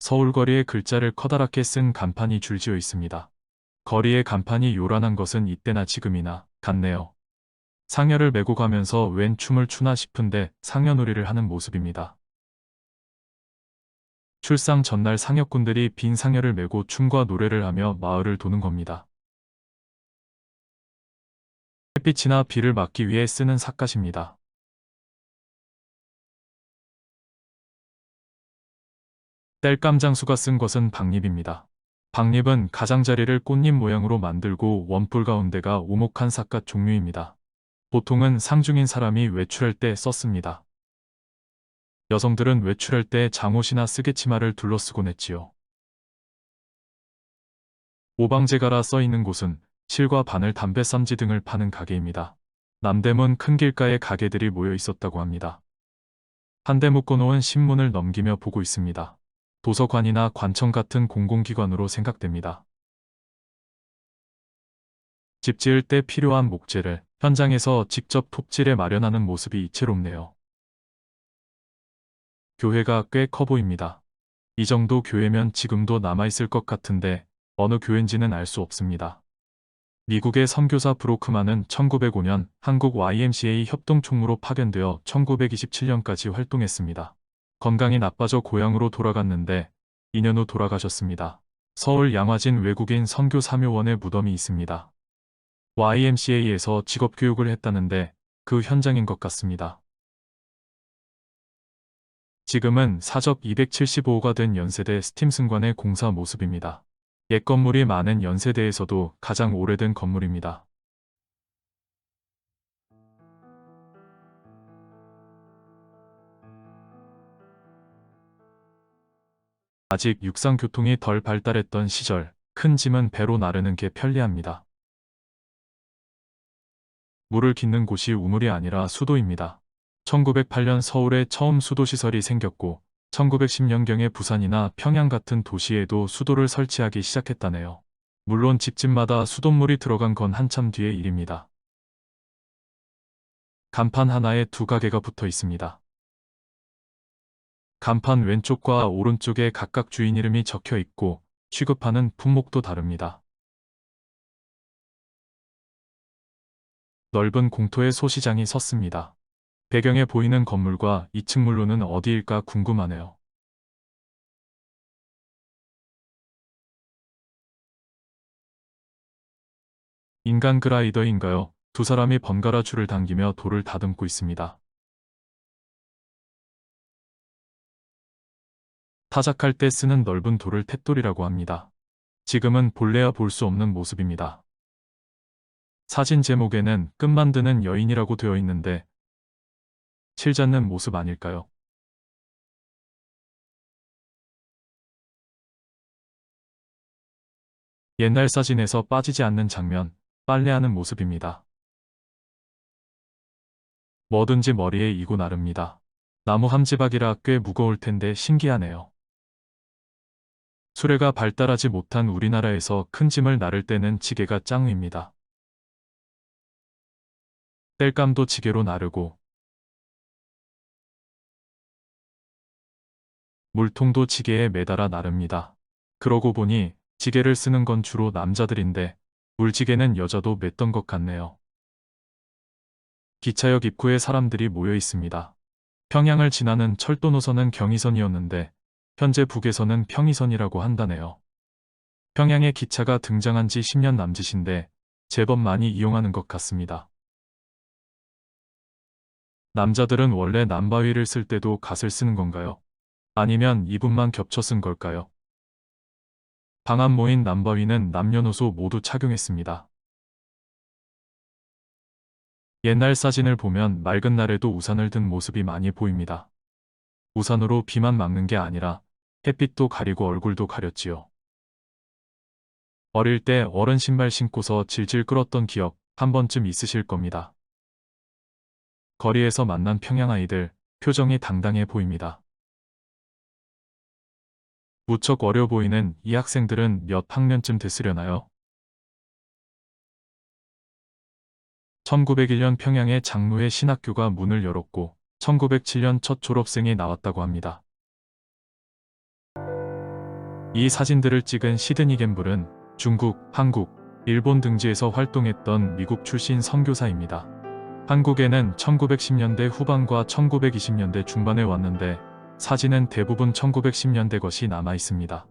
서울 거리에 글자를 커다랗게 쓴 간판이 줄지어 있습니다. 거리에 간판이 요란한 것은 이때나 지금이나 같네요. 상여를 메고 가면서 웬 춤을 추나 싶은데 상여놀이를 하는 모습입니다. 출상 전날 상여꾼들이 빈 상여를 메고 춤과 노래를 하며 마을을 도는 겁니다. 햇빛이나 비를 막기 위해 쓰는 삿갓입니다. 땔감장수가 쓴 것은 박립입니다. 박립은 가장자리를 꽃잎 모양으로 만들고 원뿔 가운데가 오목한 삿갓 종류입니다. 보통은 상중인 사람이 외출할 때 썼습니다. 여성들은 외출할 때 잠옷이나 쓰개치마를 둘러쓰곤 했지요. 오방제가라 써있는 곳은 실과 바늘, 담배, 쌈지 등을 파는 가게입니다. 남대문 큰 길가에 가게들이 모여 있었다고 합니다. 한데 묶어놓은 신문을 넘기며 보고 있습니다. 도서관이나 관청 같은 공공기관으로 생각됩니다. 집 지을 때 필요한 목재를 현장에서 직접 톱질해 마련하는 모습이 이채롭네요. 교회가 꽤 커 보입니다. 이 정도 교회면 지금도 남아있을 것 같은데 어느 교회인지는 알 수 없습니다. 미국의 선교사 브로크만은 1905년 한국 YMCA 협동총무로 파견되어 1927년까지 활동했습니다. 건강이 나빠져 고향으로 돌아갔는데 2년 후 돌아가셨습니다. 서울 양화진 외국인 선교사묘원에 무덤이 있습니다. YMCA에서 직업교육을 했다는데 그 현장인 것 같습니다. 지금은 사적 275호가 된 연세대 스팀승관의 공사 모습입니다. 옛 건물이 많은 연세대에서도 가장 오래된 건물입니다. 아직 육상교통이 덜 발달했던 시절, 큰 짐은 배로 나르는 게 편리합니다. 물을 깃는 곳이 우물이 아니라 수도입니다. 1908년 서울에 처음 수도시설이 생겼고 1910년경에 부산이나 평양 같은 도시에도 수도를 설치하기 시작했다네요. 물론 집집마다 수돗물이 들어간 건 한참 뒤의 일입니다. 간판 하나에 두 가게가 붙어 있습니다. 간판 왼쪽과 오른쪽에 각각 주인 이름이 적혀 있고 취급하는 품목도 다릅니다. 넓은 공터에 소시장이 섰습니다. 배경에 보이는 건물과 2층 물로는 어디일까 궁금하네요. 인간 그라이더인가요? 두 사람이 번갈아 줄을 당기며 돌을 다듬고 있습니다. 타작할 때 쓰는 넓은 돌을 탯돌이라고 합니다. 지금은 볼래야 볼 수 없는 모습입니다. 사진 제목에는 끝 만드는 여인이라고 되어 있는데 칠 잡는 모습 아닐까요? 옛날 사진에서 빠지지 않는 장면, 빨래하는 모습입니다. 뭐든지 머리에 이고 나릅니다. 나무 함지박이라 꽤 무거울 텐데 신기하네요. 수레가 발달하지 못한 우리나라에서 큰 짐을 나를 때는 지게가 짱입니다. 땔감도 지게로 나르고 물통도 지게에 매달아 나릅니다. 그러고 보니 지게를 쓰는 건 주로 남자들인데 물지게는 여자도 맸던 것 같네요. 기차역 입구에 사람들이 모여 있습니다. 평양을 지나는 철도 노선은 경의선이었는데 현재 북에서는 평의선이라고 한다네요. 평양에 기차가 등장한 지 10년 남짓인데 제법 많이 이용하는 것 같습니다. 남자들은 원래 남바위를 쓸 때도 갓을 쓰는 건가요? 아니면 이분만 겹쳐 쓴 걸까요? 방안 모인 남바위는 남녀노소 모두 착용했습니다. 옛날 사진을 보면 맑은 날에도 우산을 든 모습이 많이 보입니다. 우산으로 비만 막는 게 아니라 햇빛도 가리고 얼굴도 가렸지요. 어릴 때 어른 신발 신고서 질질 끌었던 기억 한 번쯤 있으실 겁니다. 거리에서 만난 평양 아이들, 표정이 당당해 보입니다. 무척 어려 보이는 이 학생들은 몇 학년쯤 됐으려나요? 1901년 평양의 장로회 신학교가 문을 열었고 1907년 첫 졸업생이 나왔다고 합니다. 이 사진들을 찍은 시드니 갬블은 중국, 한국, 일본 등지에서 활동했던 미국 출신 선교사입니다. 한국에는 1910년대 후반과 1920년대 중반에 왔는데 사진은 대부분 1910년대 것이 남아 있습니다.